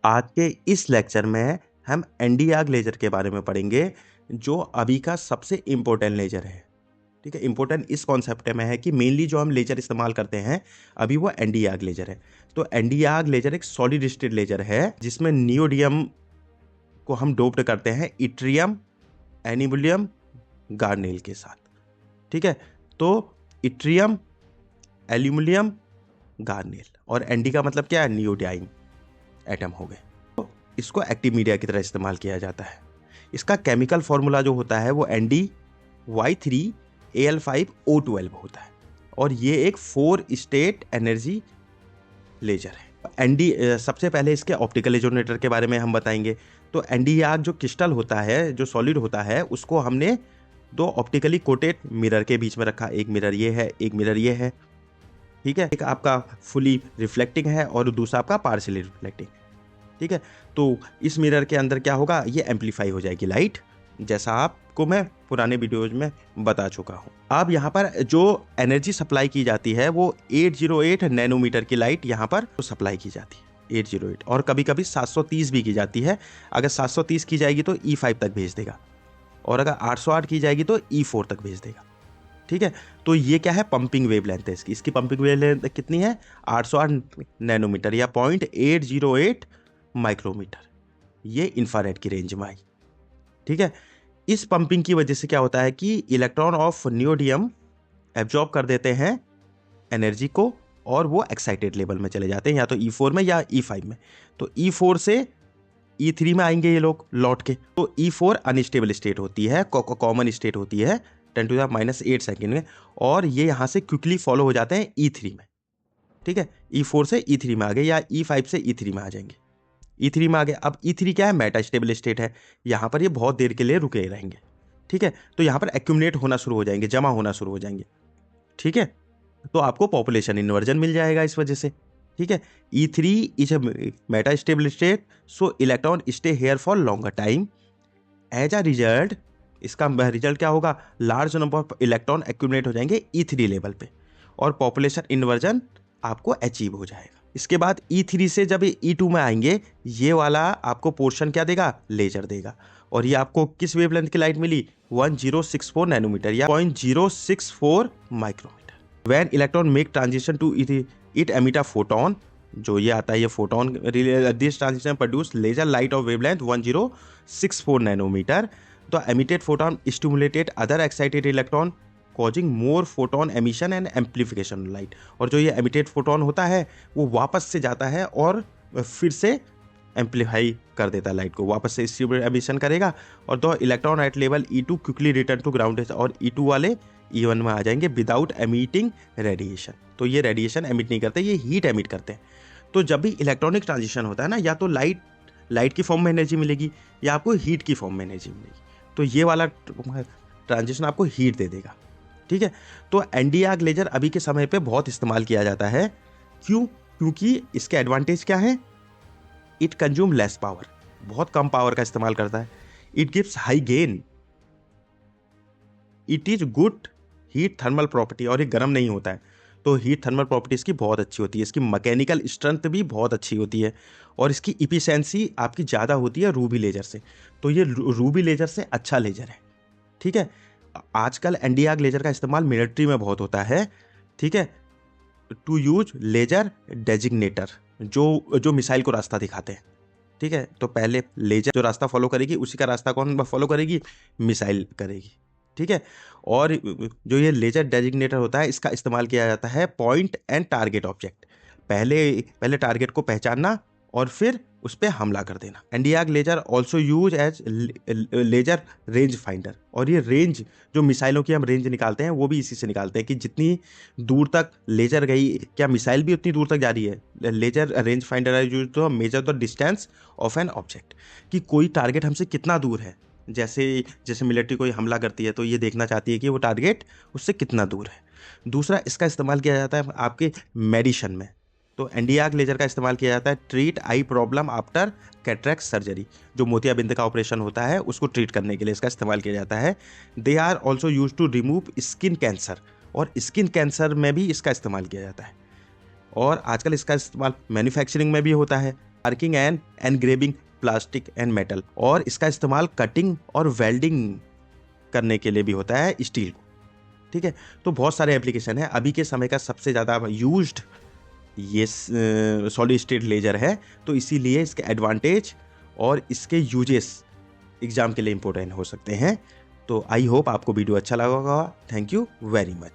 आज के इस लेक्चर में हम एनडी-आर्क लेजर के बारे में पढ़ेंगे, जो अभी का सबसे इम्पोर्टेंट लेजर है। ठीक है, इम्पोर्टेंट इस कॉन्सेप्ट में है कि मेनली जो हम लेजर इस्तेमाल करते हैं अभी वो एनडी-आर्क लेजर है। तो एनडी-आर्क लेजर एक सॉलिड स्टेट लेजर है जिसमें नियोडियम को हम डोप्ड करते हैं इट्रियम एनिमोनियम गार्नेल के साथ। ठीक है, तो इट्रियम एल्यूमिनियम गार्नेल और एनडी का मतलब क्या है, नियोडाइम एटम हो गए। तो इसको एक्टिव मीडिया की तरह इस्तेमाल किया जाता है। इसका केमिकल फॉर्मूला जो होता है वो ND-Y3Al5O12 होता है और ये एक 4 स्टेट एनर्जी लेजर है। एनडी सबसे पहले इसके ऑप्टिकल रेजोनेटर के बारे में हम बताएंगे। तो एनडी-आर्क जो क्रिस्टल होता है, जो सॉलिड होता है, उसको हमने 2 ऑप्टिकली कोटेड मिरर के बीच में रखा। एक मिरर ये है, एक मिरर ये है। ठीक है, एक आपका फुली रिफ्लेक्टिंग है और दूसरा आपका पार्शियली रिफ्लेक्टिंग। ठीक है, तो इस मिरर के अंदर क्या होगा, ये एम्पलीफाई हो जाएगी लाइट, जैसा आपको मैं पुराने वीडियोज में बता चुका हूँ। अब यहाँ पर जो एनर्जी सप्लाई की जाती है वो 808 नैनोमीटर की लाइट यहाँ पर सप्लाई की जाती है, 808, और कभी कभी 730 भी की जाती है। अगर 730 की जाएगी तो E5 तक भेज देगा और अगर 808 की जाएगी तो E4 तक भेज देगा। ठीक है, तो ये क्या है, पंपिंग वेवलेंथ है इसकी पंपिंग वेवलेंथ कितनी है, 808 नैनोमीटर या 0.808 माइक्रोमीटर। ये इंफ्रारेड की रेंज में आई। ठीक है, इस पंपिंग की वजह से क्या होता है कि इलेक्ट्रॉन ऑफ नियोडियम एब्जॉर्ब कर देते हैं एनर्जी को और वो एक्साइटेड लेवल में चले जाते हैं, या तो E4 में या E5 में। तो E4 से E3 में आएंगे ये लोग लौट के। तो E4 अनस्टेबल स्टेट होती है, कॉमन स्टेट होती है 10⁻⁸ सेकेंड में, और ये यहाँ से क्विकली फॉलो हो जाते हैं E3 में। ठीक है, E4 से E3 में आ गए या E5 से E3 में आ जाएंगे। E3 में आ गए। अब E3 क्या है, मेटा स्टेबल स्टेट है, यहाँ पर ये बहुत देर के लिए रुके रहेंगे। ठीक है, तो यहाँ पर एक्यूमुलेट होना शुरू हो जाएंगे, जमा होना शुरू हो जाएंगे। ठीक है, तो आपको पॉपुलेशन इन्वर्जन मिल जाएगा इस वजह से। ठीक है, E3 is a meta stable state, so electron stay here for longer time. As a result, इसका रिजल्ट क्या होगा, large number of electron accumulate हो जाएंगे E3 लेवल पे और पॉपुलेशन इन्वर्जन आपको अचीव हो जाएगा। इसके बाद E3 से जब E2 में आएंगे, ये वाला आपको पोर्शन क्या देगा, लेजर देगा, और ये आपको किस वेवलेंथ की लाइट मिली, 1064 नैनोमीटर या 0.064 micrometre. When electron make transition to it emit a photon, जो ये आता है ये photon, this transition produce laser light of wavelength 1064 nanometre. The emitted photon stimulated other excited electron causing more photon emission and amplification light. और जो ये emitted photon होता है वो वापस से जाता है और फिर से एम्पलीफाई कर देता है लाइट को, वापस से स्टिमुलेट एमिशन करेगा, और the electron at level E2 quickly return to ground, और E2 वाले E1 में आ जाएंगे विदाउट एमिटिंग रेडिएशन। तो ये रेडिएशन एमिट नहीं करते, ये हीट एमिट करते हैं। तो जब भी इलेक्ट्रॉनिक ट्रांजिशन होता है ना, या तो लाइट की फॉर्म में एनर्जी मिलेगी या आपको हीट की फॉर्म में एनर्जी मिलेगी। तो ये वाला ट्रांजिशन आपको हीट दे देगा। ठीक है, तो एनडी-आर्क लेजर अभी के समय पे बहुत इस्तेमाल किया जाता है। क्यों? क्योंकि इसके एडवांटेज क्या है, इट कंज्यूम लेस पावर, बहुत कम पावर का इस्तेमाल करता है। It gives high gain, it is good heat thermal property, और ये गर्म नहीं होता है, तो हीट थर्मल प्रॉपर्टीज की बहुत अच्छी होती है। इसकी मैकेनिकल स्ट्रेंथ भी बहुत अच्छी होती है और इसकी इफिशिएंसी आपकी ज़्यादा होती है रूबी लेजर से। तो ये रूबी लेजर से अच्छा लेजर है। ठीक है, आजकल एनडी-आर्क लेजर का इस्तेमाल मिलिट्री में बहुत होता है। ठीक है, टू यूज लेजर डेजिग्नेटर, जो मिसाइल को रास्ता दिखाते हैं। ठीक है, तो पहले लेजर जो रास्ता फॉलो करेगी, उसी का रास्ता कौन फॉलो करेगी, मिसाइल करेगी। ठीक है, और जो ये लेजर डेजिग्नेटर होता है, इसका इस्तेमाल किया जाता है पॉइंट एंड टारगेट ऑब्जेक्ट, पहले टारगेट को पहचानना और फिर उस पर हमला कर देना। एनडी-आर्क laser also use as laser range finder, और ये रेंज जो मिसाइलों की हम रेंज निकालते हैं वो भी इसी से निकालते हैं कि जितनी दूर तक लेजर गई, क्या मिसाइल भी उतनी दूर तक जा रही है। लेजर रेंज फाइंडर है use to measure the distance of an object, कि कोई टारगेट हमसे कितना दूर है। जैसे मिलिट्री कोई हमला करती है तो ये देखना चाहती है कि वो टारगेट उससे कितना दूर है। दूसरा, इसका इस्तेमाल किया जाता है आपके मेडिसिन में। तो एनडी-आर्क लेजर का इस्तेमाल किया जाता है ट्रीट आई प्रॉब्लम आफ्टर कैटरेक्ट सर्जरी, जो मोतियाबिंद का ऑपरेशन होता है उसको ट्रीट करने के लिए इसका इस्तेमाल किया जाता है। They are also use to remove skin cancer, और स्किन कैंसर में भी इसका इस्तेमाल किया जाता है। और आजकल इसका इस्तेमाल मैन्युफैक्चरिंग में भी होता है। Marking and engraving plastic and metal, और इसका इस्तेमाल कटिंग और वेल्डिंग करने के लिए भी होता है स्टील को। ठीक है, तो बहुत सारे एप्लीकेशन है। अभी के समय का सबसे ज़्यादा यूज्ड ये सॉलिड स्टेट लेजर है, तो इसीलिए इसके एडवांटेज और इसके यूजेस एग्जाम के लिए इंपॉर्टेंट हो सकते हैं। तो आई होप आपको वीडियो अच्छा लगा होगा। Thank you very much.